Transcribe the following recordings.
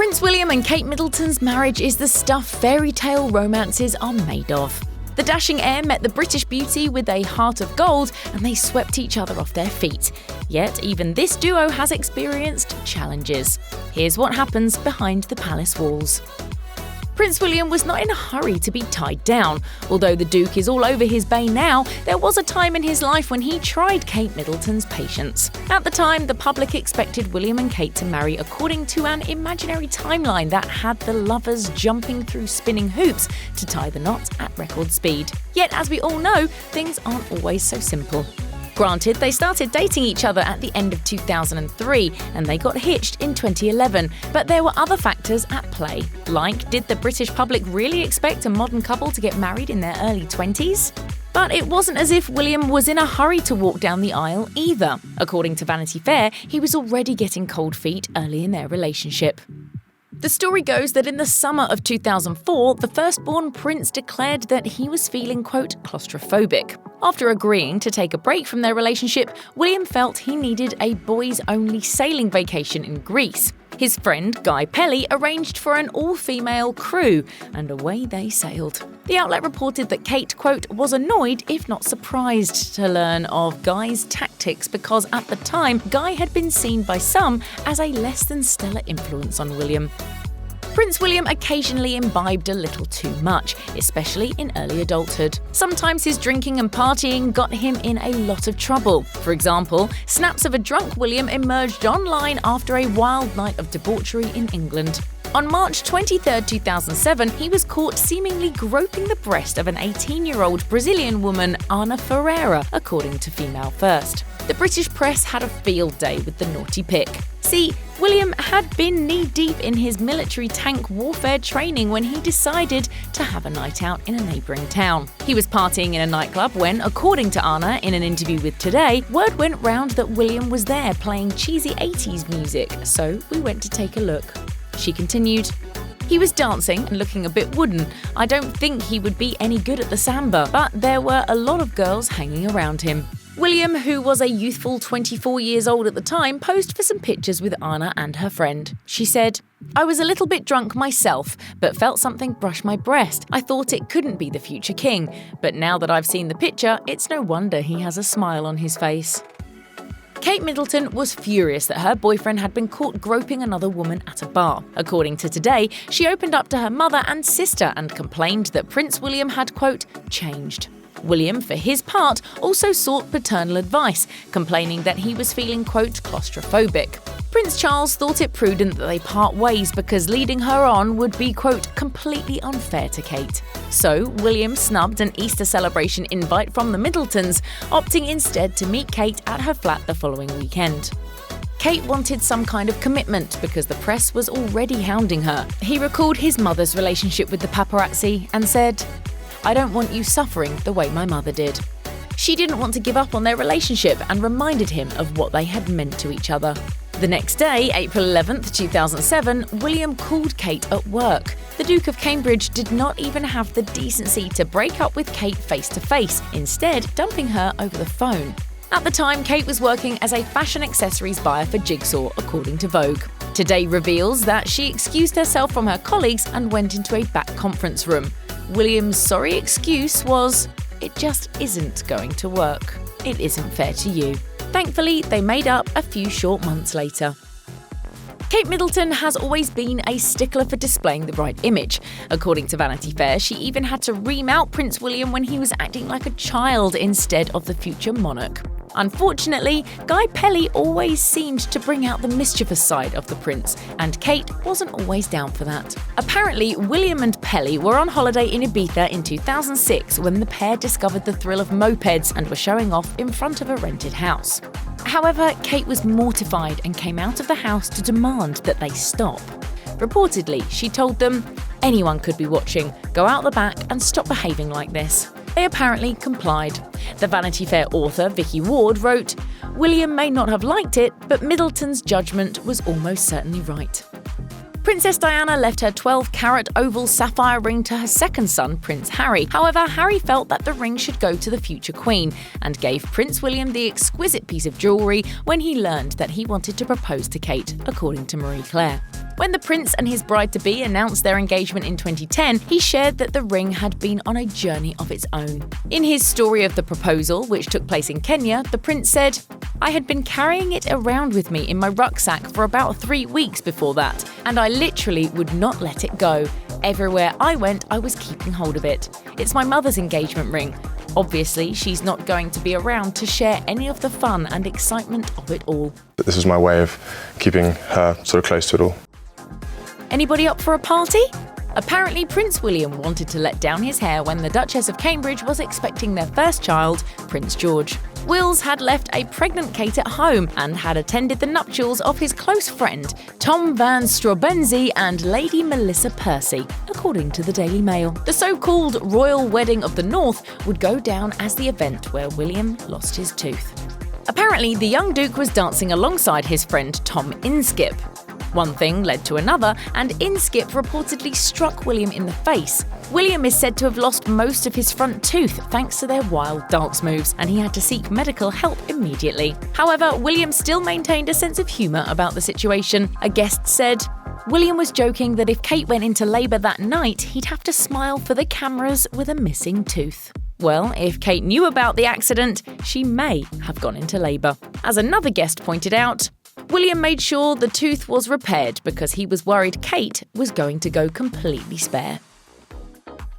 Prince William and Kate Middleton's marriage is the stuff fairy tale romances are made of. The dashing heir met the British beauty with a heart of gold, and they swept each other off their feet. Yet even this duo has experienced challenges. Here's what happens behind the palace walls. Prince William was not in a hurry to be tied down. Although the Duke is all over his bay now, there was a time in his life when he tried Kate Middleton's patience. At the time, the public expected William and Kate to marry according to an imaginary timeline that had the lovers jumping through spinning hoops to tie the knot at record speed. Yet, as we all know, things aren't always so simple. Granted, they started dating each other at the end of 2003 and they got hitched in 2011, but there were other factors at play. Like, did the British public really expect a modern couple to get married in their early 20s? But it wasn't as if William was in a hurry to walk down the aisle either. According to Vanity Fair, he was already getting cold feet early in their relationship. The story goes that in the summer of 2004, the firstborn prince declared that he was feeling, quote, claustrophobic. After agreeing to take a break from their relationship, William felt he needed a boys-only sailing vacation in Greece. His friend, Guy Pelly, arranged for an all-female crew, and away they sailed. The outlet reported that Kate, quote, was annoyed, if not surprised, to learn of Guy's tactics because at the time, Guy had been seen by some as a less than stellar influence on William. Prince William occasionally imbibed a little too much, especially in early adulthood. Sometimes his drinking and partying got him in a lot of trouble. For example, snaps of a drunk William emerged online after a wild night of debauchery in England. On March 23, 2007, he was caught seemingly groping the breast of an 18-year-old Brazilian woman, Ana Ferreira, according to Female First. The British press had a field day with the naughty pic. See, William had been knee-deep in his military tank warfare training when he decided to have a night out in a neighbouring town. He was partying in a nightclub when, according to Anna in an interview with Today, word went round that William was there playing cheesy 80s music, so we went to take a look. She continued, "He was dancing and looking a bit wooden. I don't think he would be any good at the samba, but there were a lot of girls hanging around him." William, who was a youthful 24 years old at the time, posed for some pictures with Anna and her friend. She said, "I was a little bit drunk myself, but felt something brush my breast. I thought it couldn't be the future king, but now that I've seen the picture, it's no wonder he has a smile on his face." Kate Middleton was furious that her boyfriend had been caught groping another woman at a bar. According to Today, she opened up to her mother and sister and complained that Prince William had, quote, changed. William, for his part, also sought paternal advice, complaining that he was feeling, quote, claustrophobic. Prince Charles thought it prudent that they part ways because leading her on would be, quote, completely unfair to Kate. So, William snubbed an Easter celebration invite from the Middletons, opting instead to meet Kate at her flat the following weekend. Kate wanted some kind of commitment because the press was already hounding her. He recalled his mother's relationship with the paparazzi and said, "I don't want you suffering the way my mother did." She didn't want to give up on their relationship and reminded him of what they had meant to each other. The next day, April 11, 2007, William called Kate at work. The Duke of Cambridge did not even have the decency to break up with Kate face-to-face, instead dumping her over the phone. At the time, Kate was working as a fashion accessories buyer for Jigsaw, according to Vogue. Today reveals that she excused herself from her colleagues and went into a back conference room. William's sorry excuse was, "It just isn't going to work. It isn't fair to you." Thankfully, they made up a few short months later. Kate Middleton has always been a stickler for displaying the right image. According to Vanity Fair, she even had to ream out Prince William when he was acting like a child instead of the future monarch. Unfortunately, Guy Pelly always seemed to bring out the mischievous side of the prince, and Kate wasn't always down for that. Apparently, William and Pelly were on holiday in Ibiza in 2006 when the pair discovered the thrill of mopeds and were showing off in front of a rented house. However, Kate was mortified and came out of the house to demand that they stop. Reportedly, she told them, "Anyone could be watching. Go out the back and stop behaving like this." They apparently complied. The Vanity Fair author Vicky Ward wrote, "William may not have liked it, but Middleton's judgment was almost certainly right." Princess Diana left her 12-carat oval sapphire ring to her second son, Prince Harry. However, Harry felt that the ring should go to the future queen and gave Prince William the exquisite piece of jewellery when he learned that he wanted to propose to Kate, according to Marie Claire. When the prince and his bride-to-be announced their engagement in 2010, he shared that the ring had been on a journey of its own. In his story of the proposal, which took place in Kenya, the prince said, "I had been carrying it around with me in my rucksack for about 3 weeks before that, and I literally would not let it go. Everywhere I went, I was keeping hold of it. It's my mother's engagement ring. Obviously, she's not going to be around to share any of the fun and excitement of it all." This was my way of keeping her sort of close to it all. Anybody up for a party? Apparently, Prince William wanted to let down his hair when the Duchess of Cambridge was expecting their first child, Prince George. Wills had left a pregnant Kate at home and had attended the nuptials of his close friend, Tom Van Straubenzee and Lady Melissa Percy, according to the Daily Mail. The so-called Royal Wedding of the North would go down as the event where William lost his tooth. Apparently, the young Duke was dancing alongside his friend Tom Inskip. One thing led to another, and Inskip reportedly struck William in the face. William is said to have lost most of his front tooth thanks to their wild dance moves, and he had to seek medical help immediately. However, William still maintained a sense of humour about the situation. A guest said, "William was joking that if Kate went into labour that night, he'd have to smile for the cameras with a missing tooth." Well, if Kate knew about the accident, she may have gone into labour. As another guest pointed out, William made sure the tooth was repaired because he was worried Kate was going to go completely spare.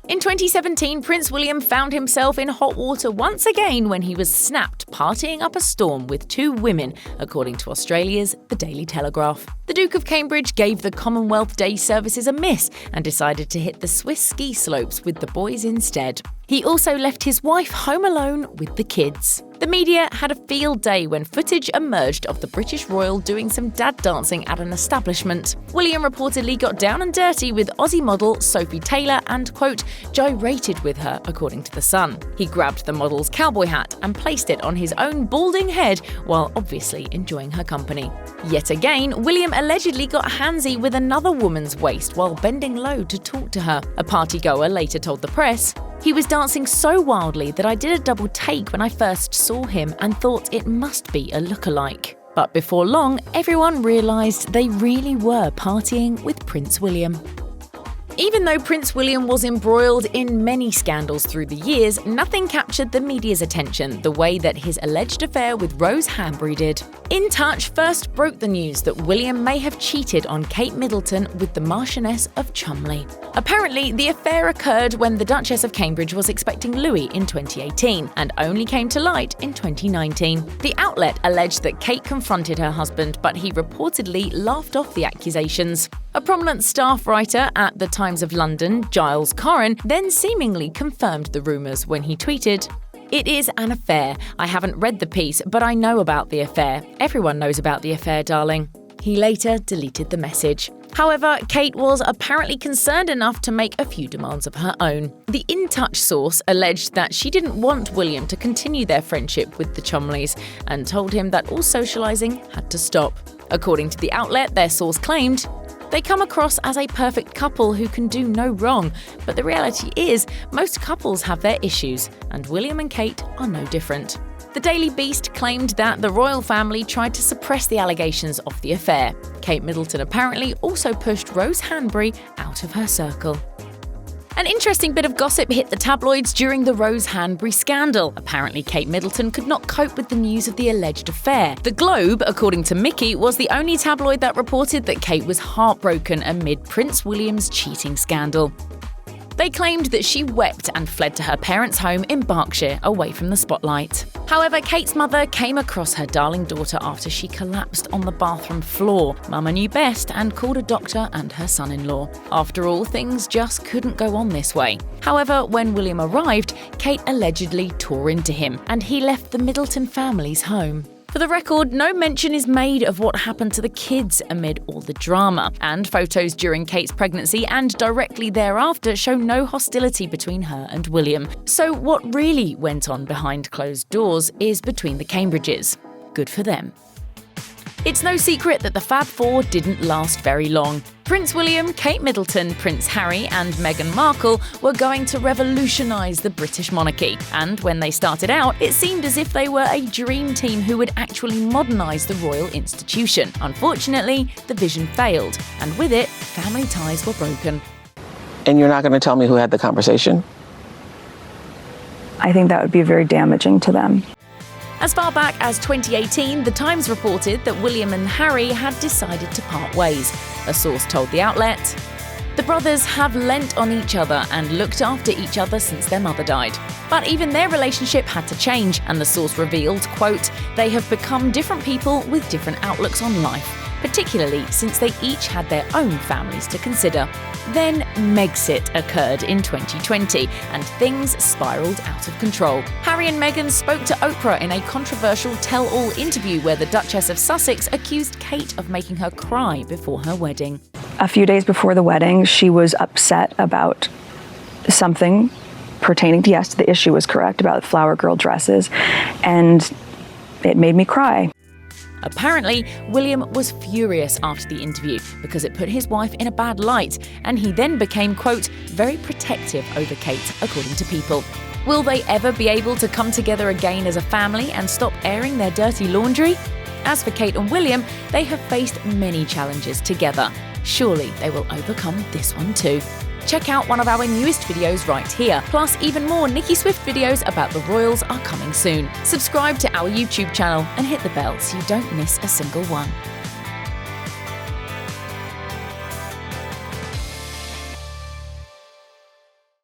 In 2017, Prince William found himself in hot water once again when he was snapped partying up a storm with 2 women, according to Australia's The Daily Telegraph. The Duke of Cambridge gave the Commonwealth Day services a miss and decided to hit the Swiss ski slopes with the boys instead. He also left his wife home alone with the kids. The media had a field day when footage emerged of the British royal doing some dad dancing at an establishment. William reportedly got down and dirty with Aussie model Sophie Taylor and, quote, gyrated with her, according to The Sun. He grabbed the model's cowboy hat and placed it on his own balding head while obviously enjoying her company. Yet again, William allegedly got handsy with another woman's waist while bending low to talk to her. A partygoer later told the press, "He was dancing so wildly that I did a double take when I first saw him and thought it must be a lookalike." But before long, everyone realised they really were partying with Prince William. Even though Prince William was embroiled in many scandals through the years, nothing captured the media's attention the way that his alleged affair with Rose Hanbury did. In Touch first broke the news that William may have cheated on Kate Middleton with the Marchioness of Cholmondeley. Apparently, the affair occurred when the Duchess of Cambridge was expecting Louis in 2018 and only came to light in 2019. The outlet alleged that Kate confronted her husband, but he reportedly laughed off the accusations. A prominent staff writer at the Times of London, Giles Corran, then seemingly confirmed the rumours when he tweeted, "It is an affair. I haven't read the piece, but I know about the affair. Everyone knows about the affair, darling." He later deleted the message. However, Kate was apparently concerned enough to make a few demands of her own. The In Touch source alleged that she didn't want William to continue their friendship with the Cholmondeleys and told him that all socialising had to stop. According to the outlet, their source claimed, "They come across as a perfect couple who can do no wrong, but the reality is most couples have their issues, and William and Kate are no different." The Daily Beast claimed that the royal family tried to suppress the allegations of the affair. Kate Middleton apparently also pushed Rose Hanbury out of her circle. An interesting bit of gossip hit the tabloids during the Rose Hanbury scandal. Apparently, Kate Middleton could not cope with the news of the alleged affair. The Globe, according to Nicki, was the only tabloid that reported that Kate was heartbroken amid Prince William's cheating scandal. They claimed that she wept and fled to her parents' home in Berkshire, away from the spotlight. However, Kate's mother came across her darling daughter after she collapsed on the bathroom floor. Mama knew best and called a doctor and her son-in-law. After all, things just couldn't go on this way. However, when William arrived, Kate allegedly tore into him, and he left the Middleton family's home. For the record, no mention is made of what happened to the kids amid all the drama, and photos during Kate's pregnancy and directly thereafter show no hostility between her and William. So what really went on behind closed doors is between the Cambridges. Good for them. It's no secret that the Fab Four didn't last very long. Prince William, Kate Middleton, Prince Harry and Meghan Markle were going to revolutionise the British monarchy. And when they started out, it seemed as if they were a dream team who would actually modernise the royal institution. Unfortunately, the vision failed, and with it, family ties were broken. And you're not going to tell me who had the conversation? I think that would be very damaging to them. As far back as 2018, The Times reported that William and Harry had decided to part ways. A source told the outlet, "The brothers have lent on each other and looked after each other since their mother died." But even their relationship had to change, and the source revealed, quote, "They have become different people with different outlooks on life, particularly since they each had their own families to consider." Then Megxit occurred in 2020, and things spiraled out of control. Harry and Meghan spoke to Oprah in a controversial tell-all interview where the Duchess of Sussex accused Kate of making her cry before her wedding. A few days before the wedding, she was upset about something pertaining to, yes, the issue was correct, about flower girl dresses, and it made me cry. Apparently, William was furious after the interview because it put his wife in a bad light, and he then became, quote, very protective over Kate, according to People. Will they ever be able to come together again as a family and stop airing their dirty laundry? As for Kate and William, they have faced many challenges together. Surely they will overcome this one too. Check out one of our newest videos right here. Plus, even more Nicki Swift videos about the royals are coming soon. Subscribe to our YouTube channel and hit the bell so you don't miss a single one.